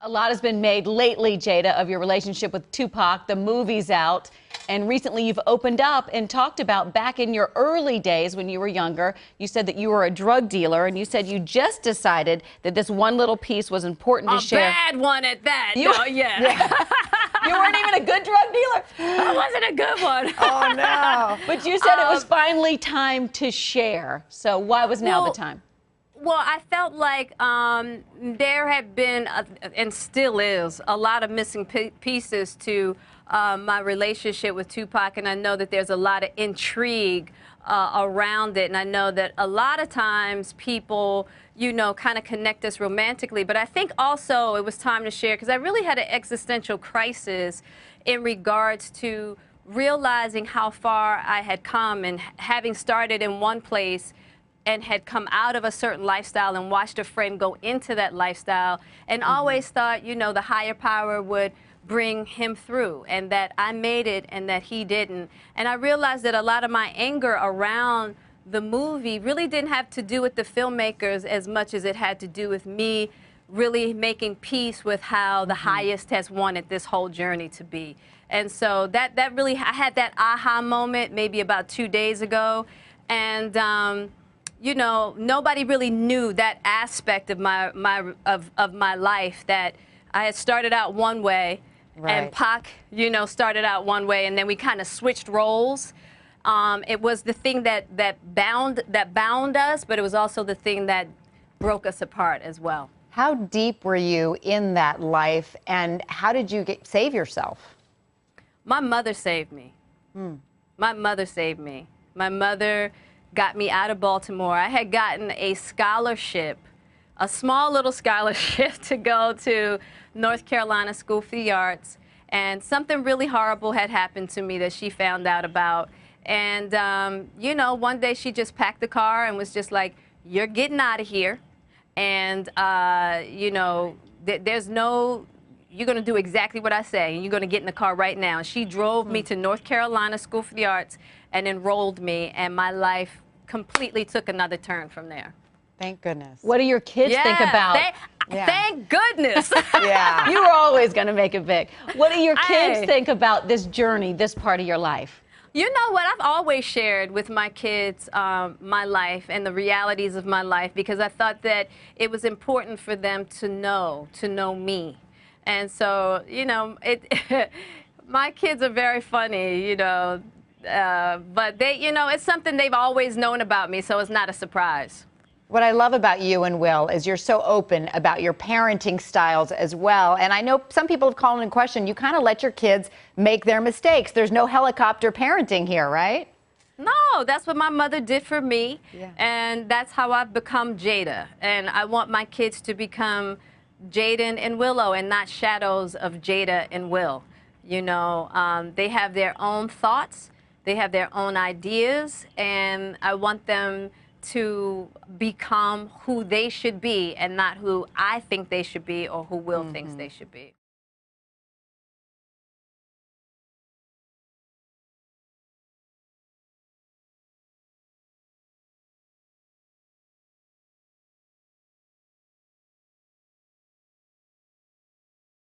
A lot has been made lately, Jada, of your relationship with Tupac. The movie's out. And recently you've opened up and talked about back in your early days when you were younger. You said that you were a drug dealer, and you said you just decided that this one little piece was important to share. A bad one at that. You weren't even a good drug dealer? I wasn't a good one. Oh, no. But you said it was finally time to share. So why was now the time? Well, I felt like there had been, and still is, a lot of missing pieces to my relationship with Tupac, and I know that there's a lot of intrigue around it, and I know that a lot of times people, you know, kind of connect us romantically, but I think also it was time to share because I really had an existential crisis in regards to realizing how far I had come and having started in one place and had come out of a certain lifestyle and watched a friend go into that lifestyle and always thought, you know, the higher power would bring him through and that I made it and that he didn't. And I realized that a lot of my anger around the movie really didn't have to do with the filmmakers as much as it had to do with me really making peace with how the highest has wanted this whole journey to be. And so that really, I had that aha moment maybe about 2 days ago. And you know, nobody really knew that aspect of my life, that I had started out one way, and Pac, you know, started out one way, and then we kind of switched roles. It was the thing that bound us, but it was also the thing that broke us apart as well. How deep were you in that life, and how did you save yourself? My mother saved me. My mother saved me. My mother got me out of Baltimore. I had gotten a scholarship, a small little scholarship to go to North Carolina School for the Arts, and something really horrible had happened to me that she found out about. And, you know, one day she just packed the car and was just like, you're getting out of here. And, you know, there's no, you're going to do exactly what I say, and you're going to get in the car right now. And she drove me to North Carolina School for the Arts and enrolled me, and my life completely took another turn from there. Thank goodness. What do your kids think about? Thank goodness. You were always going to make it big. What do your kids think about this journey, this part of your life? You know what? I've always shared with my kids my life and the realities of my life because I thought that it was important for them to know me. And so, you know, my kids are very funny, you know, but they, you know, it's something they've always known about me, so it's not a surprise. What I love about you and Will is you're so open about your parenting styles as well. And I know some people have called in question, you kind of let your kids make their mistakes. There's no helicopter parenting here, right? No, that's what my mother did for me. And that's how I've become Jada. And I want my kids to become Jaden and Willow and not shadows of Jada and Will. You know, they have their own thoughts, they have their own ideas, and I want them to become who they should be and not who I think they should be or who Will thinks they should be.